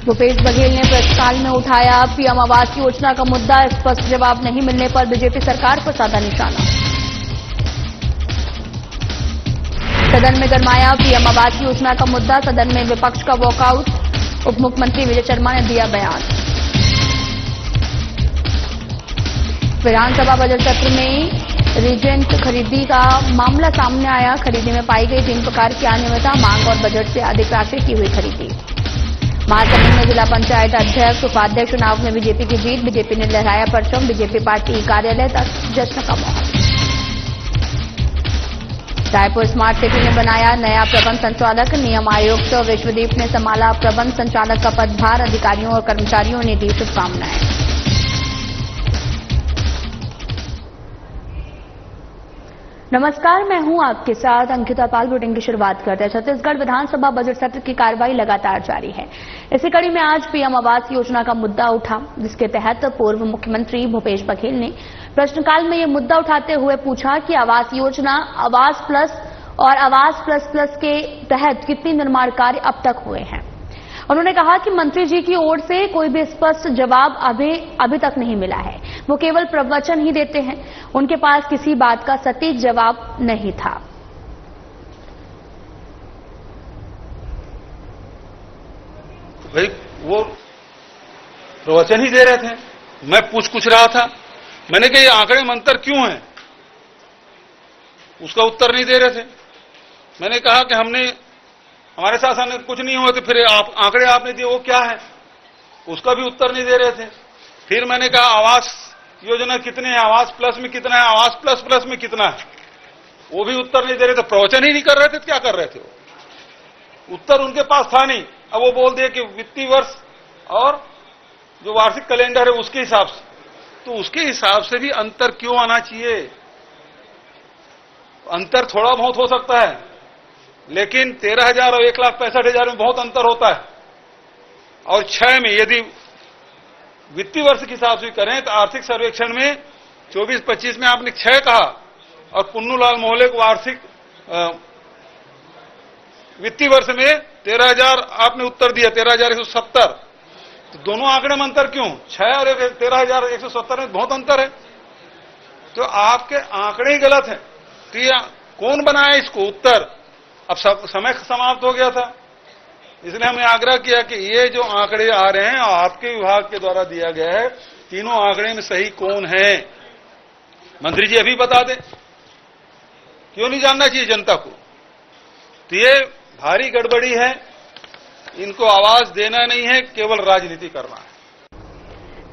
भूपेश बघेल ने प्रश्नकाल में उठाया पीएम आवास योजना का मुद्दा। स्पष्ट जवाब नहीं मिलने पर बीजेपी सरकार पर साधा निशाना। सदन में गरमाया पीएम आवास योजना का मुद्दा। सदन में विपक्ष का वॉकआउट। उप मुख्यमंत्री विजय शर्मा ने दिया बयान। विधानसभा बजट सत्र में रीजेंट खरीदी का मामला सामने आया। खरीदी में पाई गई 3 प्रकार की अनियमितता, मांग और बजट से अधिक राशि की हुई खरीदी। महासमुंद में जिला पंचायत अध्यक्ष उपाध्यक्ष चुनाव में बीजेपी की जीत। बीजेपी ने लहराया परचम। बीजेपी पार्टी कार्यालय तक जश्न का माहौल। रायपुर स्मार्ट सिटी ने बनाया नया प्रबंध संचालक। नियम आयुक्त विश्वदीप ने संभाला प्रबंध संचालक का पदभार। अधिकारियों और कर्मचारियों ने दी शुभकामनाएं। नमस्कार, मैं हूं आपके साथ अंकिता पाल। बुलेटिन की शुरुआत करते हैं। छत्तीसगढ़ विधानसभा बजट सत्र की कार्रवाई लगातार जारी है। इसी कड़ी में आज पीएम आवास योजना का मुद्दा उठा, जिसके तहत पूर्व मुख्यमंत्री भूपेश बघेल ने प्रश्नकाल में यह मुद्दा उठाते हुए पूछा कि आवास योजना, आवास प्लस और आवास प्लस प्लस के तहत कितने निर्माण कार्य अब तक हुए हैं। उन्होंने कहा कि मंत्री जी की ओर से कोई भी स्पष्ट जवाब अभी तक नहीं मिला है। वो केवल प्रवचन ही देते हैं। उनके पास किसी बात का सटीक जवाब नहीं था। भाई वो प्रवचन ही दे रहे थे, मैं पूछ कुछ रहा था। मैंने कहा ये आंकड़े में अंतर क्यों है, उसका उत्तर नहीं दे रहे थे। मैंने कहा कि हमारे साथ कुछ नहीं हुआ, तो फिर आंकड़े आपने दिए वो क्या है, उसका भी उत्तर नहीं दे रहे थे। फिर मैंने कहा आवास योजना कितने हैं, आवास प्लस में कितना है, आवास प्लस प्लस में कितना है, वो भी उत्तर नहीं दे रहे थे। प्रवचन ही नहीं कर रहे थे, क्या कर रहे थे वो, उत्तर उनके पास था नहीं। अब वो बोल दिए कि वित्तीय वर्ष और जो वार्षिक कैलेंडर है उसके हिसाब से, तो उसके हिसाब से भी अंतर क्यों आना चाहिए। अंतर थोड़ा बहुत हो सकता है, लेकिन 13,000 और 1,65,000 में बहुत अंतर होता है। और 6 में यदि वित्तीय वर्ष के हिसाब से करें तो आर्थिक सर्वेक्षण में 24-25 में आपने 6 कहा और पुन्नूलाल मोहल्ले को वार्षिक वित्तीय वर्ष में 13,000 आपने उत्तर दिया, 13,170। तो दोनों आंकड़े में अंतर क्यों, 6 और 13,170 में बहुत अंतर है। तो आपके आंकड़े ही गलत है। तो ये कौन बनाया इसको उत्तर, अब समय समाप्त हो गया था, इसलिए हमने आग्रह किया कि ये जो आंकड़े आ रहे हैं आपके विभाग के द्वारा दिया गया है, तीनों आंकड़े में सही कौन है, मंत्री जी अभी बता दें। क्यों नहीं जानना चाहिए जनता को। तो ये भारी गड़बड़ी है, इनको आवाज देना नहीं है, केवल राजनीति करना है।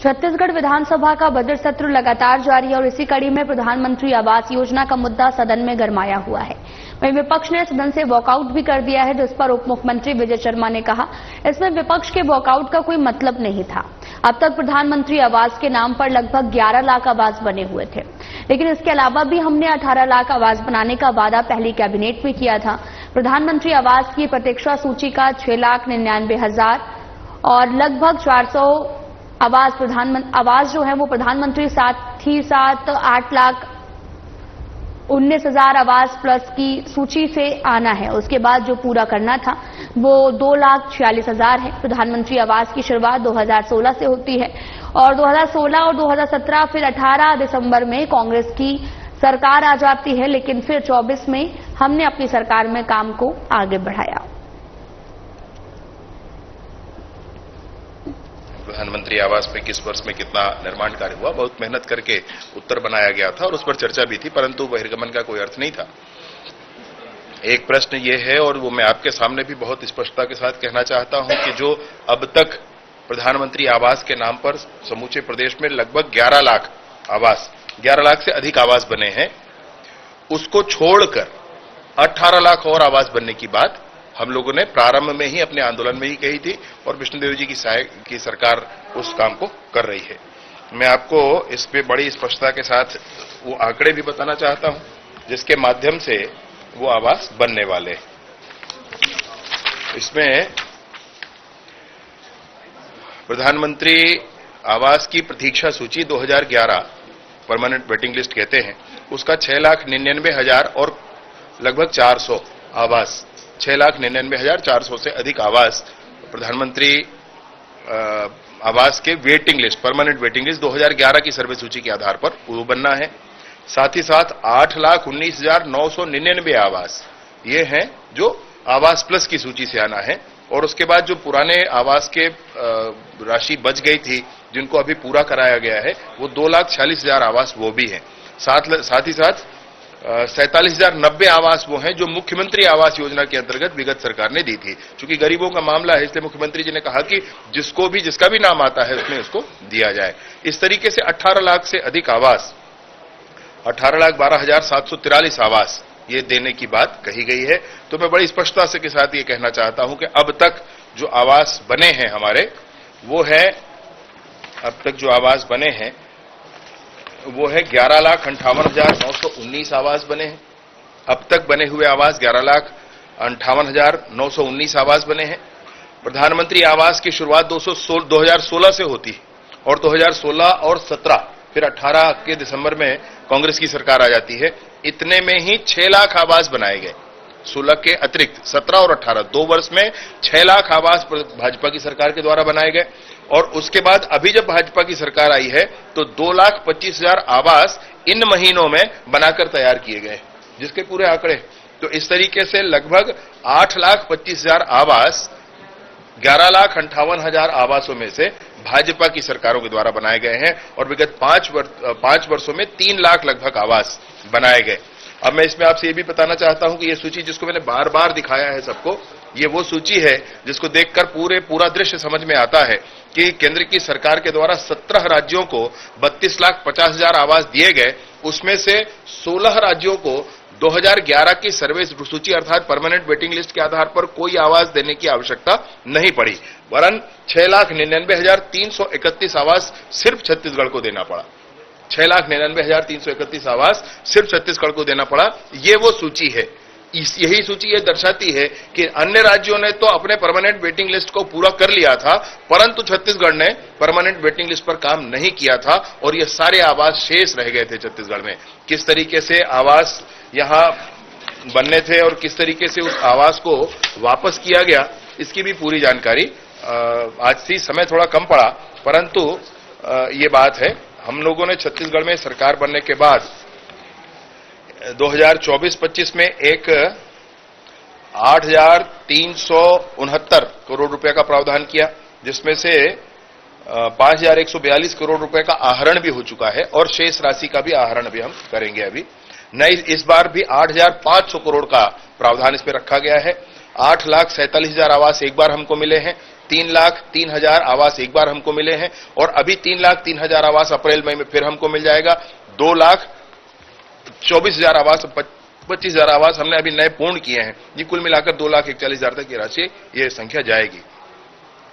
छत्तीसगढ़ विधानसभा का बजट सत्र लगातार जारी है और इसी कड़ी में प्रधानमंत्री आवास योजना का मुद्दा सदन में गरमाया हुआ है। वहीं विपक्ष ने सदन से वॉकआउट भी कर दिया है, जिस पर उप मुख्यमंत्री विजय शर्मा ने कहा इसमें विपक्ष के वॉकआउट का कोई मतलब नहीं था। अब तक प्रधानमंत्री आवास के नाम पर लगभग 11 लाख आवास बने हुए थे, लेकिन इसके अलावा भी हमने 18 लाख आवास बनाने का वादा पहली कैबिनेट में किया था। प्रधानमंत्री आवास की प्रतीक्षा सूची का 6,99,000 और लगभग 400 आवास जो है वो प्रधानमंत्री साथ ही साथ 8,19,000 आवास प्लस की सूची से आना है। उसके बाद जो पूरा करना था वो 2,46,000 है। प्रधानमंत्री आवास की शुरुआत 2016 से होती है और 2016 और 2017 फिर 18 दिसंबर में कांग्रेस की सरकार आ जाती है, लेकिन फिर 24 में हमने अपनी सरकार में काम को आगे बढ़ाया। प्रधानमंत्री आवास में किस वर्ष में कितना निर्माण कार्य हुआ, बहुत मेहनत करके उत्तर बनाया गया था और उस पर चर्चा भी थी, परंतु बहिर्गमन का कोई अर्थ नहीं था। एक प्रश्न ये है और वो मैं आपके सामने भी बहुत स्पष्टता के साथ कहना चाहता हूं कि जो अब तक प्रधानमंत्री आवास के नाम पर समूचे प्रदेश में लगभग 11 लाख आवास, 11 लाख से अधिक आवास बने हैं, उसको छोड़कर 18 लाख और आवास बनने की बात हम लोगों ने प्रारंभ में ही अपने आंदोलन में ही कही थी और विष्णुदेव जी की सरकार उस काम को कर रही है। मैं आपको इस पे बड़ी स्पष्टता के साथ वो आंकड़े भी बताना चाहता हूं जिसके माध्यम से वो आवास बनने वाले। इसमें प्रधानमंत्री आवास की प्रतीक्षा सूची 2011 परमानेंट वेटिंग लिस्ट कहते हैं, उसका 6,99,000 और लगभग 400 आवास, 6,99,400 से अधिक आवास प्रधानमंत्री आवास के waiting list, permanent waiting list 2011 की सर्वे सूची के आधार पर वो बनना है। साथ ही साथ 8,19,999 आवास ये हैं जो आवास प्लस की सूची से आना है। और उसके बाद जो पुराने आवास के राशि बच गई थी जिनको अभी पूरा कराया गया है वो 2,46,000 आवास वो भी हैं। साथ ही साथ 47,090 आवास वो हैं जो मुख्यमंत्री आवास योजना के अंतर्गत विगत सरकार ने दी थी। चूंकि गरीबों का मामला है इसलिए मुख्यमंत्री जी ने कहा कि जिसका भी नाम आता है उसमें उसको दिया जाए। इस तरीके से 18 लाख से अधिक आवास, 18,12,743 आवास ये देने की बात कही गई है। तो मैं बड़ी स्पष्टता से के साथ ये कहना चाहता हूं कि अब तक जो आवास बने हैं हमारे वो है, अब तक जो आवास बने हैं वो है 11,58,919 आवास बने हैं। अब तक बने हुए आवास 11,58,919 आवास बने हैं। प्रधानमंत्री आवास की शुरुआत 2016 से होती है और 2016 और 17 फिर 18 के दिसंबर में कांग्रेस की सरकार आ जाती है। इतने में ही 6 लाख आवास बनाए गए, 16 के अतिरिक्त 17 और 18 2 वर्ष में 6 लाख आवास भाजपा की सरकार के द्वारा बनाए गए। और उसके बाद अभी जब भाजपा की सरकार आई है तो 2,25,000 आवास इन महीनों में बनाकर तैयार किए गए, जिसके पूरे आंकड़े। तो इस तरीके से लगभग 8,25,000 आवास 11,58,000 आवासों में से भाजपा की सरकारों के द्वारा बनाए गए हैं और विगत 5 वर्षों में 3 लाख लगभग आवास बनाए गए। अब मैं इसमें आपसे ये भी बताना चाहता हूं कि ये सूची जिसको मैंने बार बार दिखाया है सबको, ये वो सूची है जिसको देखकर पूरा दृश्य समझ में आता है कि केंद्र की सरकार के द्वारा 17 राज्यों को 32,50,000 आवास दिए गए। उसमें से 16 राज्यों को 2011 की सर्वे सूची अर्थात परमानेंट वेटिंग लिस्ट के आधार पर कोई आवास देने की आवश्यकता नहीं पड़ी, वरन 6,99,331 आवास सिर्फ छत्तीसगढ़ को देना पड़ा। 6,99,331 आवास सिर्फ छत्तीसगढ़ को देना पड़ा। ये वो सूची है। यही सूची ये दर्शाती है कि अन्य राज्यों ने तो अपने परमानेंट वेटिंग लिस्ट को पूरा कर लिया था, परंतु छत्तीसगढ़ ने परमानेंट वेटिंग लिस्ट पर काम नहीं किया था और ये सारे आवास शेष रह गए थे छत्तीसगढ़ में। किस तरीके से आवास यहां बनने थे और किस तरीके से उस आवास को वापस किया गया, इसकी भी पूरी जानकारी आज सी समय थोड़ा कम पड़ा, परंतु ये बात है। हम लोगों ने छत्तीसगढ़ में सरकार बनने के बाद 2024-25 में एक 8,369 करोड़ रुपए का प्रावधान किया, जिसमें से 5,142 करोड़ रुपए का आहरण भी हो चुका है और शेष राशि का भी आहरण भी हम करेंगे। अभी नई इस बार भी 8,500 करोड़ का प्रावधान इसमें रखा गया है। 8,47,000 आवास एक बार हमको मिले हैं, 3,03,000 आवास एक बार हमको मिले हैं और अभी 3,03,000 आवास अप्रैल मई में फिर हमको मिल जाएगा। 2,24,000 आवास, 25,000 आवास हमने अभी नए पूर्ण किए हैं। ये कुल मिलाकर 2,41,000 तक की राशि ये संख्या जाएगी।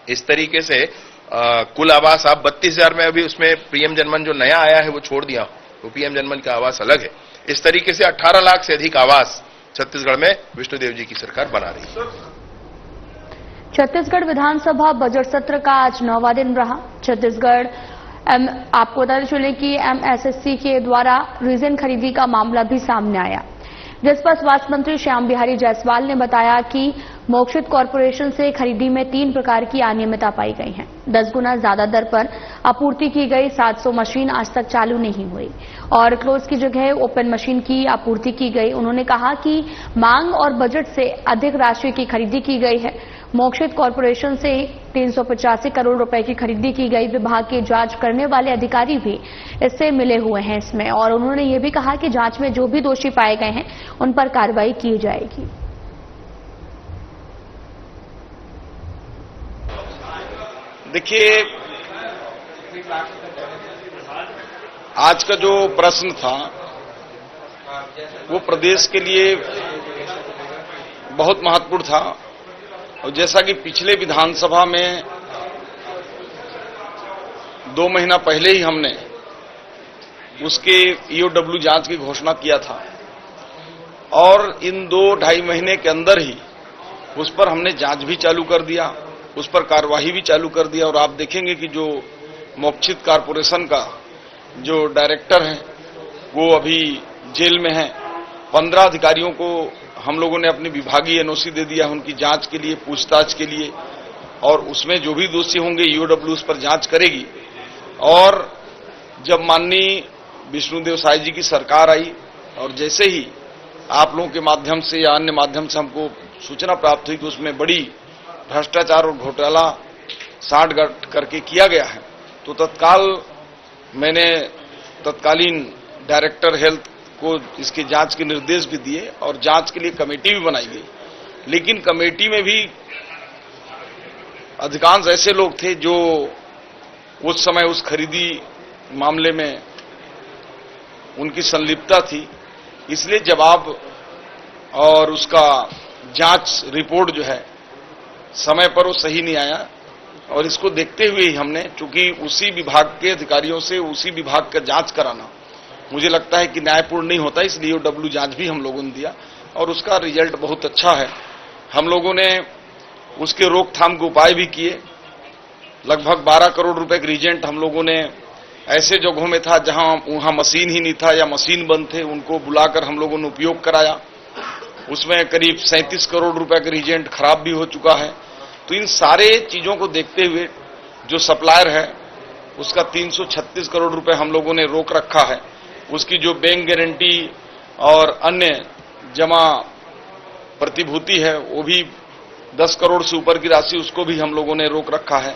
इस तरीके से कुल आवास आप 32,000 में अभी उसमें पीएम जनमन जो नया आया है वो छोड़ दिया, वो पीएम जनमन का आवास अलग है। इस तरीके से 18 लाख से अधिक आवास छत्तीसगढ़ में विष्णुदेव जी की सरकार बना रही है। छत्तीसगढ़ विधानसभा बजट सत्र का आज 9वां दिन रहा। छत्तीसगढ़ आपको बताते चले कि एमएसएससी के द्वारा रीजन खरीदी का मामला भी सामने आया, जिस पर स्वास्थ्य मंत्री श्याम बिहारी जायसवाल ने बताया कि मोक्षित कॉरपोरेशन से खरीदी में 3 प्रकार की अनियमितता पाई गई है। 10 गुना ज्यादा दर पर आपूर्ति की गई 700 मशीन आज तक चालू नहीं हुई और क्लोज की जगह ओपन मशीन की आपूर्ति की गई। उन्होंने कहा कि मांग और बजट से अधिक राशि की खरीदी की गई है। मोक्षित कॉरपोरेशन से 385 करोड़ रुपए की खरीदी की गई। विभाग की जांच करने वाले अधिकारी भी इससे मिले हुए हैं इसमें, और उन्होंने ये भी कहा कि जांच में जो भी दोषी पाए गए हैं उन पर कार्रवाई की जाएगी। देखिए, आज का जो प्रश्न था वो प्रदेश के लिए बहुत महत्वपूर्ण था और जैसा कि पिछले विधानसभा में 2 महीना पहले ही हमने उसके ईओडब्ल्यू जांच की घोषणा किया था और इन 2-2.5 महीने के अंदर ही उस पर हमने जांच भी चालू कर दिया, उस पर कार्यवाही भी चालू कर दिया। और आप देखेंगे कि जो मोक्षित कॉरपोरेशन का जो डायरेक्टर है वो अभी जेल में है। 15 अधिकारियों को हम लोगों ने अपनी विभागीय एनओसी दे दिया उनकी जांच के लिए, पूछताछ के लिए। और उसमें जो भी दोषी होंगे ईओडब्ल्यू उस पर जांच करेगी। और जब माननीय विष्णुदेव साय जी की सरकार आई और जैसे ही आप लोगों के माध्यम से या अन्य माध्यम से हमको सूचना प्राप्त हुई कि उसमें बड़ी भ्रष्टाचार और घोटाला सांठगांठ करके किया गया है, तो तत्काल मैंने तत्कालीन डायरेक्टर हेल्थ को इसकी जांच के निर्देश भी दिए और जांच के लिए कमेटी भी बनाई गई। लेकिन कमेटी में भी अधिकांश ऐसे लोग थे जो उस समय उस खरीदी मामले में उनकी संलिप्तता थी, इसलिए जवाब और उसका जांच रिपोर्ट जो है समय पर वो सही नहीं आया। और इसको देखते हुए ही हमने, चूंकि उसी विभाग के अधिकारियों से उसी विभाग का जांच कराना मुझे लगता है कि न्यायपूर्ण नहीं होता, इसलिए ईओडब्ल्यू जांच भी हम लोगों ने दिया और उसका रिजल्ट बहुत अच्छा है। हम लोगों ने उसके रोकथाम के उपाय भी किए। लगभग 12 करोड़ रुपए के रीजेंट हम लोगों ने ऐसे जगहों में था जहां वहां मशीन ही नहीं था या मशीन बंद थे, उनको बुलाकर हम लोगों ने उपयोग कराया। उसमें करीब 37 करोड़ रुपए का रीजेंट खराब भी हो चुका है। तो इन सारे चीजों को देखते हुए जो सप्लायर है उसका 336 करोड़ रुपए हम लोगों ने रोक रखा है। उसकी जो बैंक गारंटी और अन्य जमा प्रतिभूति है वो भी 10 करोड़ से ऊपर की राशि, उसको भी हम लोगों ने रोक रखा है।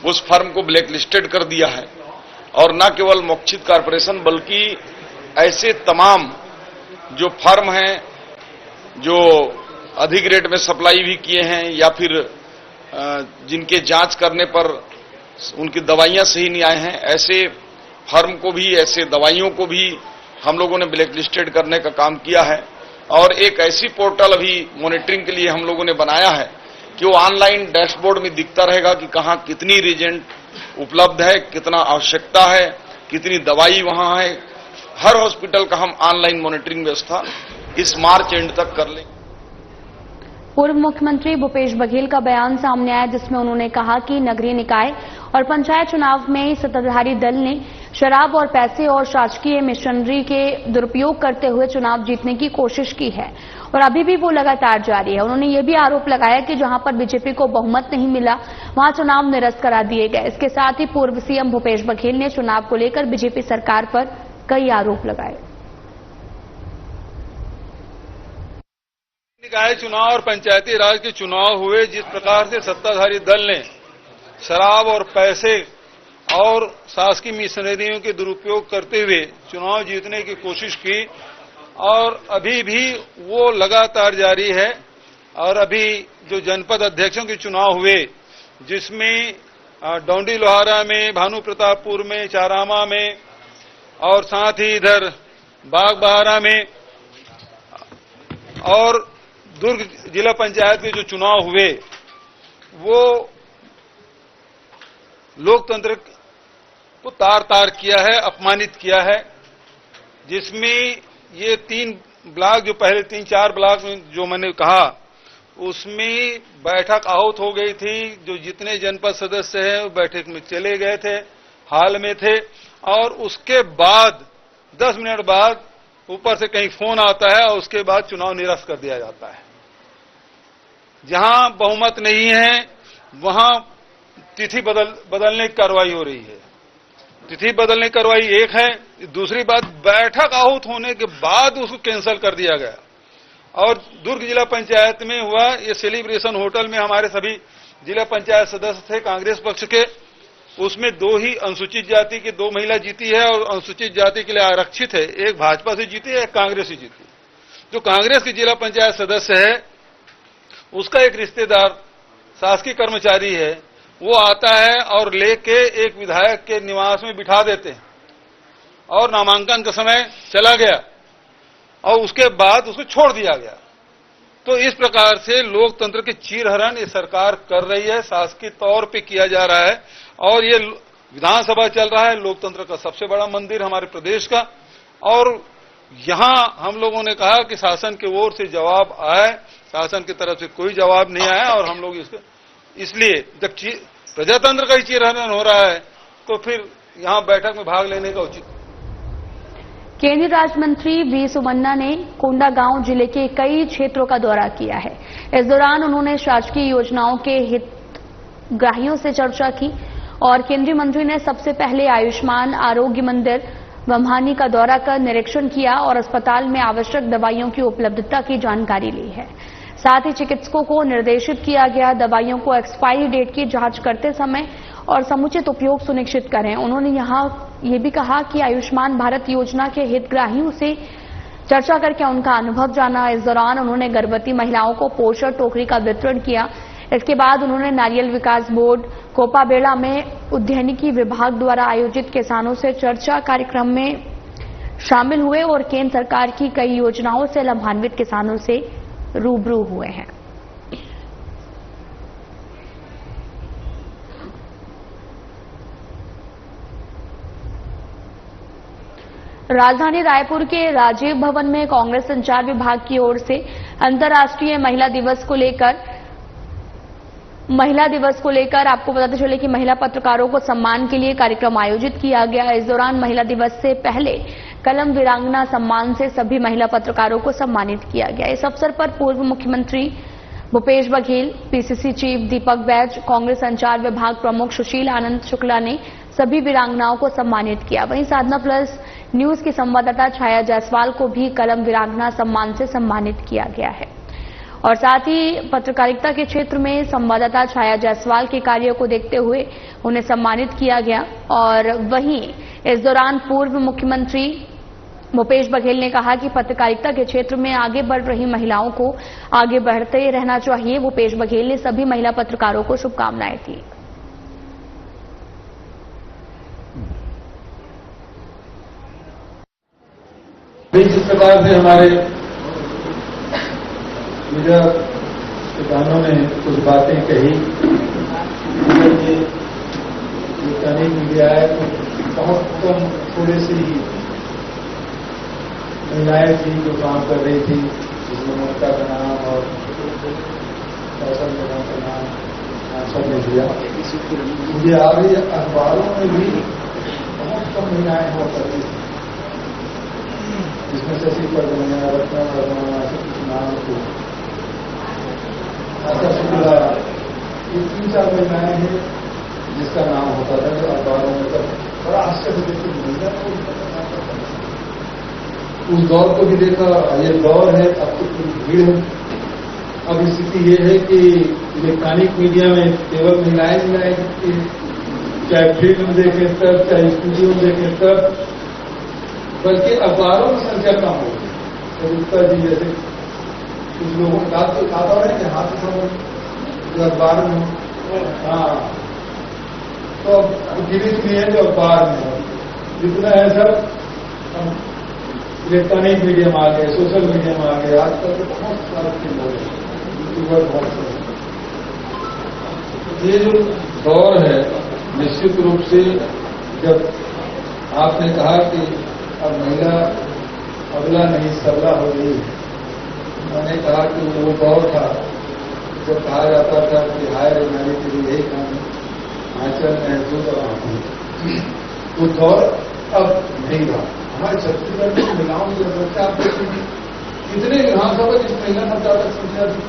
उस फर्म को ब्लैक लिस्टेड कर दिया है। और न केवल मोक्षित कॉर्पोरेशन बल्कि ऐसे तमाम जो फर्म हैं जो अधिक रेट में सप्लाई भी किए हैं या फिर जिनके जांच करने पर उनकी दवाइयां सही नहीं आए हैं, ऐसे फर्म को भी, ऐसे दवाइयों को भी हम लोगों ने ब्लैक लिस्टेड करने का काम किया है। और एक ऐसी पोर्टल अभी मॉनिटरिंग के लिए हम लोगों ने बनाया है कि वो ऑनलाइन डैशबोर्ड में दिखता रहेगा कि कहां कितनी रीजेंट उपलब्ध है, कितना आवश्यकता है, कितनी दवाई वहां है। हर हॉस्पिटल का हम ऑनलाइन मॉनिटरिंग व्यवस्था इस मार्च एंड तक कर लेंगे। पूर्व मुख्यमंत्री भूपेश बघेल का बयान सामने आया जिसमें उन्होंने कहा कि नगरीय निकाय और पंचायत चुनाव में सत्ताधारी दल ने शराब और पैसे और शासकीय मशीनरी के दुरुपयोग करते हुए चुनाव जीतने की कोशिश की है और अभी भी वो लगातार जारी है। उन्होंने ये भी आरोप लगाया कि जहां पर बीजेपी को बहुमत नहीं मिला वहां चुनाव निरस्त करा दिए गए। इसके साथ ही पूर्व सीएम भूपेश बघेल ने चुनाव को लेकर बीजेपी सरकार पर कई आरोप लगाए। निकाय चुनाव और पंचायती राज के चुनाव हुए, जिस प्रकार से सत्ताधारी दल ने शराब और पैसे और शासकीय मशीनरियों के दुरुपयोग करते हुए चुनाव जीतने की कोशिश की और अभी भी वो लगातार जारी है। और अभी जो जनपद अध्यक्षों के चुनाव हुए जिसमें डौंडी लोहारा में, भानु प्रतापपुर में, चारामा में और साथ ही इधर बागबहारा में और दुर्ग जिला पंचायत के जो चुनाव हुए वो लोकतंत्र को तार-तार किया है, अपमानित किया है। जिसमें ये 3 ब्लॉक, जो पहले 3-4 ब्लॉक में जो मैंने कहा, उसमें बैठक आहूत हो गई थी। जो जितने जनपद सदस्य हैं वो बैठक में चले गए थे, हाल में थे और उसके बाद 10 मिनट बाद ऊपर से कहीं फोन आता है और उसके बाद चुनाव निरस्त कर दिया जाता है। जहां बहुमत नहीं है वहां तिथि बदलने की कार्रवाई हो रही है। तिथि बदलने की कार्रवाई एक है, दूसरी बात बैठक आहूत होने के बाद उसको कैंसिल कर दिया गया। और दुर्ग जिला पंचायत में हुआ ये सेलिब्रेशन होटल में हमारे सभी जिला पंचायत सदस्य थे कांग्रेस पक्ष के, उसमें 2 ही अनुसूचित जाति की 2 महिला जीती है और अनुसूचित जाति के लिए आरक्षित है, एक भाजपा से जीती है, एक कांग्रेस से जीती। जो कांग्रेस की जिला पंचायत सदस्य है उसका एक रिश्तेदार शासकीय कर्मचारी है, वो आता है और लेके एक विधायक के निवास में बिठा देते हैं और नामांकन का समय चला गया और उसके बाद उसको छोड़ दिया गया। तो इस प्रकार से लोकतंत्र के चीरहरण ये सरकार कर रही है, शासकीय तौर पे किया जा रहा है। और ये विधानसभा चल रहा है, लोकतंत्र का सबसे बड़ा मंदिर हमारे प्रदेश का, और यहां हम लोगों ने कहा कि शासन की ओर से जवाब आए। शासन की तरफ से कोई जवाब नहीं आया और हम लोग इसलिए जब प्रजातंत्र का ही चीरहरण हो रहा है तो फिर यहां बैठक में भाग लेने का उचित। केंद्रीय राज्य मंत्री वी सुमन्ना ने कोंडागांव जिले के कई क्षेत्रों का दौरा किया है। इस दौरान उन्होंने शासकीय योजनाओं के हितग्राहियों से चर्चा की और केंद्रीय मंत्री ने सबसे पहले आयुष्मान आरोग्य मंदिर बम्हानी का दौरा कर निरीक्षण किया और अस्पताल में आवश्यक दवाइयों की उपलब्धता की जानकारी ली है। साथ ही चिकित्सकों को निर्देशित किया गया दवाइयों को एक्सपायरी डेट की जांच करते समय और समुचित उपयोग सुनिश्चित करें। उन्होंने यहां ये भी कहा कि आयुष्मान भारत योजना के हितग्राहियों से चर्चा करके उनका अनुभव जाना। इस दौरान उन्होंने गर्भवती महिलाओं को पोषण टोकरी का वितरण किया। इसके बाद उन्होंने नारियल विकास बोर्ड कोपाबेड़ा में उद्यानिकी विभाग द्वारा आयोजित किसानों से चर्चा कार्यक्रम में शामिल हुए और केंद्र सरकार की कई योजनाओं से लाभान्वित किसानों से रूबरू हुए हैं। राजधानी रायपुर के राजीव भवन में कांग्रेस संचार विभाग की ओर से अंतर्राष्ट्रीय महिला दिवस को लेकर आपको बताते चले कि महिला पत्रकारों को सम्मान के लिए कार्यक्रम आयोजित किया गया। इस दौरान महिला दिवस से पहले कलम वीरांगना सम्मान से सभी महिला पत्रकारों को सम्मानित किया गया। इस अवसर पर पूर्व मुख्यमंत्री भूपेश बघेल, पीसीसी चीफ दीपक बैज, कांग्रेस संचार विभाग प्रमुख सुशील आनंद शुक्ला ने सभी वीरांगनाओं को सम्मानित किया। वहीं साधना प्लस न्यूज की संवाददाता छाया जायसवाल को भी कलम वीरांगना सम्मान से सम्मानित किया गया है और साथ ही पत्रकारिता के क्षेत्र में संवाददाता छाया जायसवाल के कार्यों को देखते हुए उन्हें सम्मानित किया गया। और वहीं इस दौरान पूर्व मुख्यमंत्री भूपेश बघेल ने कहा कि पत्रकारिता के क्षेत्र में आगे बढ़ रही महिलाओं को आगे बढ़ते रहना चाहिए। भूपेश बघेल ने सभी महिला पत्रकारों को शुभकामनाएं दी। जिस प्रकार से हमारे मीडिया किसानों ने कुछ बातें कही, ये इलेक्ट्रॉनिक मीडिया है तो बहुत कम थोड़े से ही महिलाएं थी जो काम कर रही थी, जिसमें ममता का नाम और फैसल का नाम सबने दिया। मुझे आगे अखबारों में भी बहुत कम महिलाएं हुआ करती थी, जिसमें शशि परगनिया, रत्ना वर्मा, ऐसे कुछ नाम थे, आशा शुक्ला, ये 3-4 महिलाएं हैं जिसका नाम होता था जो अखबारों में तब बड़ा आश्चर्य देखते महिला को उस दौर को भी देखा। ये दौर है, अब तो भीड़ है। अब स्थिति ये है कि इलेक्ट्रॉनिक मीडिया में केवल महिलाएं दिखती है, चाहे फिल्म देखें तब, चाहे स्टूडियो देखें तब, बल्कि अखबारों की संख्या कम हो गई। गुप्ता जी जैसे कुछ लोगों का तो खाता है कि हाथ जो अखबार में, हाँ, तो गिरी चुनी है जो अखबार में जितना है सब इलेक्ट्रॉनिक मीडिया में आ गए, सोशल मीडिया में आ गए। आजकल तो बहुत सारे चीज हो गए, यूट्यूबर बहुत सारे। ये जो दौर है, निश्चित रूप से जब आपने कहा कि अब महिला अगला नहीं सबला हो गई, मैंने कहा कि वो दौर था जब कहा जाता था कि हायर नारी के लिए यही काम आंचल महसूस और आंखों, वो दौर अब नहीं रहा। हमारे छत्तीसगढ़ में महिलाओं की जनसंख्या आप देखेंगे कितने विधानसभा जिस महिला मतदाता संख्या थी,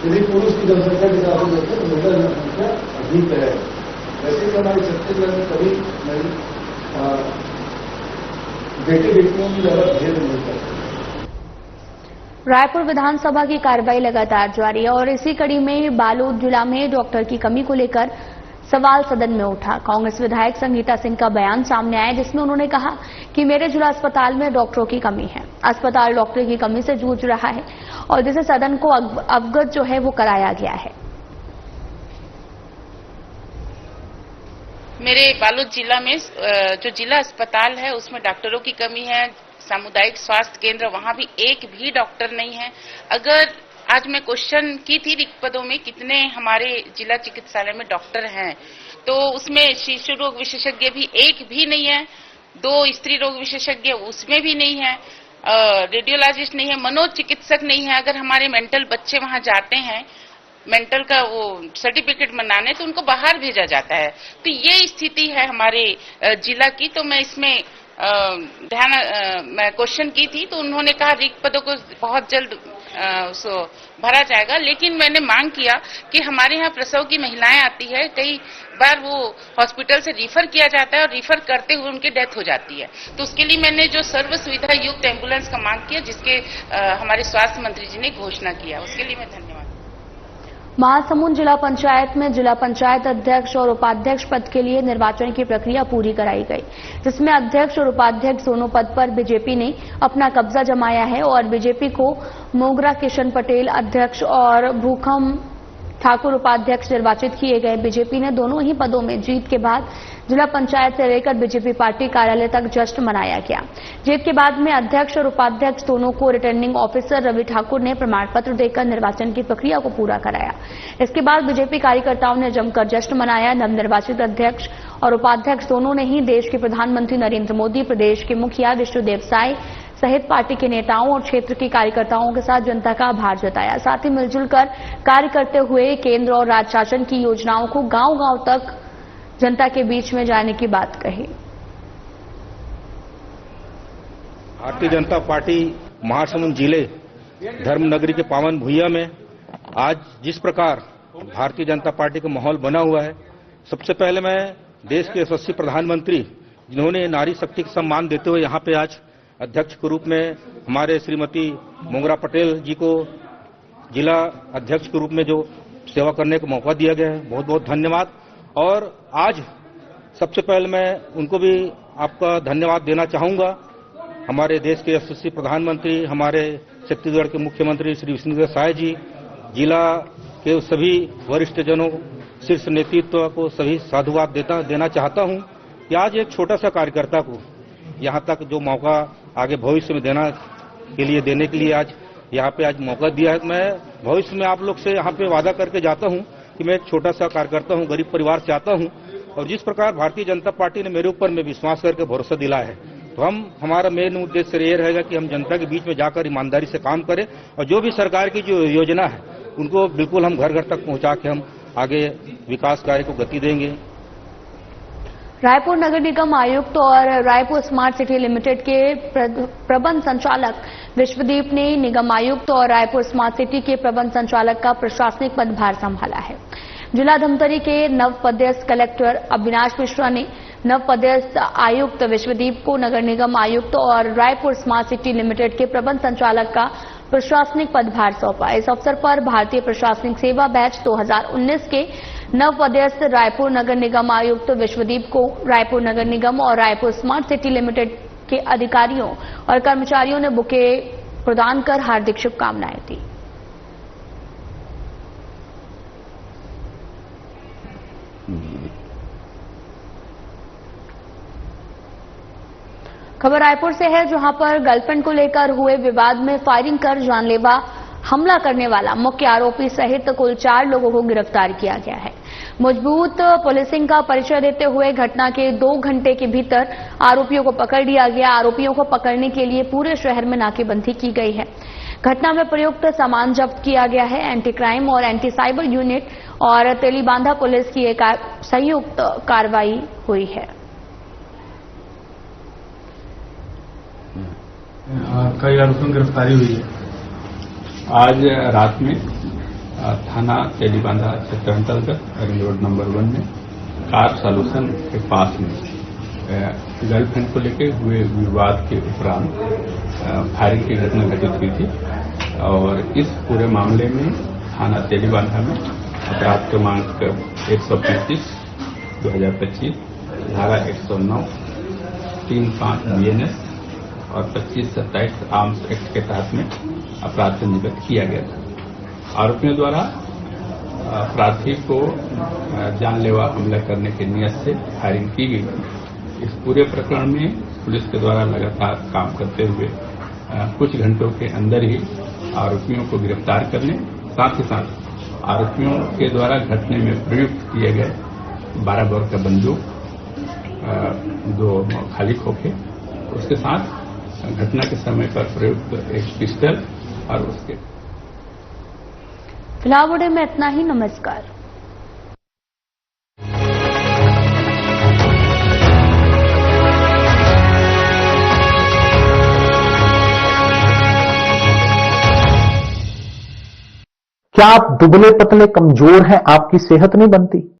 यदि पुरुष की जनसंख्या के हिसाब से देखें तो महिला जनसंख्या अधिक है। वैसे तो हमारे छत्तीसगढ़ में कभी बेटे बेटियों की ज्यादा भेद नहीं करते। रायपुर विधानसभा की कार्रवाई लगातार जारी है और इसी कड़ी में बालोद जिला में डॉक्टर की कमी को लेकर सवाल सदन में उठा। कांग्रेस विधायक संगीता सिंह का बयान सामने आया जिसमें उन्होंने कहा कि मेरे जिला अस्पताल में डॉक्टरों की कमी है, अस्पताल डॉक्टर की कमी से जूझ रहा है और जिसे सदन को अवगत जो है वो कराया गया है। मेरे बालोद जिला में जो जिला अस्पताल है उसमें डॉक्टरों की कमी है। सामुदायिक स्वास्थ्य केंद्र वहां भी एक भी डॉक्टर नहीं है। अगर आज मैं क्वेश्चन की थी रिक्त पदों में कितने हमारे जिला चिकित्सालय में डॉक्टर हैं, तो उसमें शिशु रोग विशेषज्ञ भी एक भी नहीं है, 2 स्त्री रोग विशेषज्ञ उसमें भी नहीं है, रेडियोलॉजिस्ट नहीं है, मनोचिकित्सक नहीं है। अगर हमारे मेंटल बच्चे वहां जाते हैं मेंटल का वो सर्टिफिकेट बनाने तो उनको बाहर भेजा जाता है। तो ये स्थिति है हमारे जिला की। तो मैं इसमें मैं क्वेश्चन की थी तो उन्होंने कहा रिक्त पदों को बहुत जल्द भरा जाएगा। लेकिन मैंने मांग किया कि हमारे यहाँ प्रसव की महिलाएं आती है, कई बार वो हॉस्पिटल से रिफर किया जाता है और रिफर करते हुए उनकी डेथ हो जाती है, तो उसके लिए मैंने जो सर्व सुविधा युक्त एम्बुलेंस का मांग किया, जिसके हमारे स्वास्थ्य मंत्री जी ने घोषणा किया, उसके लिए मैं धन्यवाद। महासमुंद जिला पंचायत में जिला पंचायत अध्यक्ष और उपाध्यक्ष पद के लिए निर्वाचन की प्रक्रिया पूरी कराई गई, जिसमें अध्यक्ष और उपाध्यक्ष दोनों पद पर बीजेपी ने अपना कब्जा जमाया है और बीजेपी को मोगरा किशन पटेल अध्यक्ष और भूखम ठाकुर उपाध्यक्ष निर्वाचित किए गए। बीजेपी ने दोनों ही पदों में जीत के बाद जिला पंचायत से लेकर बीजेपी पार्टी कार्यालय तक जश्न मनाया गया। जीत के बाद में अध्यक्ष और उपाध्यक्ष दोनों को रिटर्निंग ऑफिसर रवि ठाकुर ने प्रमाण पत्र देकर निर्वाचन की प्रक्रिया को पूरा कराया। इसके बाद बीजेपी कार्यकर्ताओं ने जमकर जश्न मनाया। नवनिर्वाचित अध्यक्ष और उपाध्यक्ष दोनों ने ही देश के प्रधानमंत्री नरेंद्र मोदी, प्रदेश के मुखिया विष्णुदेव साय सहित पार्टी के नेताओं और क्षेत्र के कार्यकर्ताओं के साथ जनता का आभार जताया। साथ ही मिलजुल कर कार्य करते हुए केंद्र और राज्य शासन की योजनाओं को गांव-गांव तक जनता के बीच में जाने की बात कही। भारतीय जनता पार्टी महासमुंद जिले धर्मनगरी के पावन भुइया में आज जिस प्रकार भारतीय जनता पार्टी का माहौल बना हुआ है, सबसे पहले मैं देश के यशस्वी प्रधानमंत्री जिन्होंने नारी शक्ति का सम्मान देते हुए यहाँ पे आज अध्यक्ष के रूप में हमारे श्रीमती मोगरा पटेल जी को जिला अध्यक्ष के रूप में जो सेवा करने का मौका दिया गया है, बहुत बहुत धन्यवाद। और आज सबसे पहले मैं उनको भी आपका धन्यवाद देना चाहूंगा। हमारे देश के यशस्वी प्रधानमंत्री, हमारे छत्तीसगढ़ के मुख्यमंत्री श्री विष्णुदेव साय जी, जिला के सभी वरिष्ठ जनों, शीर्ष नेतृत्व को सभी साधुवाद देना चाहता हूं कि आज एक छोटा सा कार्यकर्ता को यहां तक जो मौका आगे भविष्य में देने के लिए आज यहाँ पे आज मौका दिया है। मैं भविष्य में आप लोग से यहाँ पे वादा करके जाता हूँ कि मैं एक छोटा सा कार्यकर्ता हूँ, गरीब परिवार से आता हूँ, और जिस प्रकार भारतीय जनता पार्टी ने मेरे ऊपर में विश्वास करके भरोसा दिलाया है, तो हमारा मेन उद्देश्य ये रहेगा कि हम जनता के बीच में जाकर ईमानदारी से काम करें और जो भी सरकार की जो योजना है उनको बिल्कुल हम घर घर तक पहुंचा के हम आगे विकास कार्य को गति देंगे। रायपुर नगर निगम आयुक्त और रायपुर स्मार्ट सिटी लिमिटेड के प्रबंध संचालक विश्वदीप ने निगम आयुक्त और रायपुर स्मार्ट सिटी के प्रबंध संचालक का प्रशासनिक पदभार संभाला है। जिला धमतरी के नवपदस्थ कलेक्टर अविनाश मिश्रा ने नवपदस्थ आयुक्त विश्वदीप को नगर निगम आयुक्त और रायपुर स्मार्ट सिटी लिमिटेड के प्रबंध संचालक का प्रशासनिक पदभार सौंपा। इस अवसर पर भारतीय प्रशासनिक सेवा बैच 2019 के नवपदस्थ रायपुर नगर निगम आयुक्त विश्वदीप को रायपुर नगर निगम और रायपुर स्मार्ट सिटी लिमिटेड के अधिकारियों और कर्मचारियों ने बुके प्रदान कर हार्दिक शुभकामनाएं दी। खबर रायपुर से है, जहां पर गर्लफ्रेंड को लेकर हुए विवाद में फायरिंग कर जानलेवा हमला करने वाला मुख्य आरोपी सहित कुल 4 लोगों को गिरफ्तार किया गया है। मजबूत पुलिसिंग का परिचय देते हुए घटना के 2 घंटे के भीतर आरोपियों को पकड़ लिया गया। आरोपियों को पकड़ने के लिए पूरे शहर में नाकेबंदी की गई है। घटना में प्रयुक्त सामान जब्त किया गया है। एंटी क्राइम और एंटी साइबर यूनिट और तेलीबांधा पुलिस की एक संयुक्त कार्रवाई हुई है। कई आरोपियों की गिरफ्तारी हुई है। आज रात में थाना तेलीबांधा क्षेत्र अंतर्गत रिंग रोड नंबर 1 में कार सॉल्यूशन के पास में गर्लफ्रेंड को लेकर हुए विवाद के उपरांत फायरिंग की घटना घटित हुई थी और इस पूरे मामले में थाना तेलीबांधा में अपराध क्रमांक 135/2025 धारा 109 35 BNS और 25-27 आर्म्स एक्ट के तहत में अपराध पंजीबद्ध किया गया था। आरोपियों द्वारा अपराधी को जानलेवा हमला करने की नियत से फायरिंग की गई थी। इस पूरे प्रकरण में पुलिस के द्वारा लगातार काम करते हुए कुछ घंटों के अंदर ही आरोपियों को गिरफ्तार करने, साथ ही साथ आरोपियों के द्वारा घटने में प्रयुक्त किए गए 12 बोर का बंदूक, 2 खाली खोखे, उसके साथ घटना के समय पर प्रयुक्त एक पिस्टल और उसके फिलहाल में इतना ही। नमस्कार। क्या आप दुबले पतले कमजोर हैं, आपकी सेहत नहीं बनती?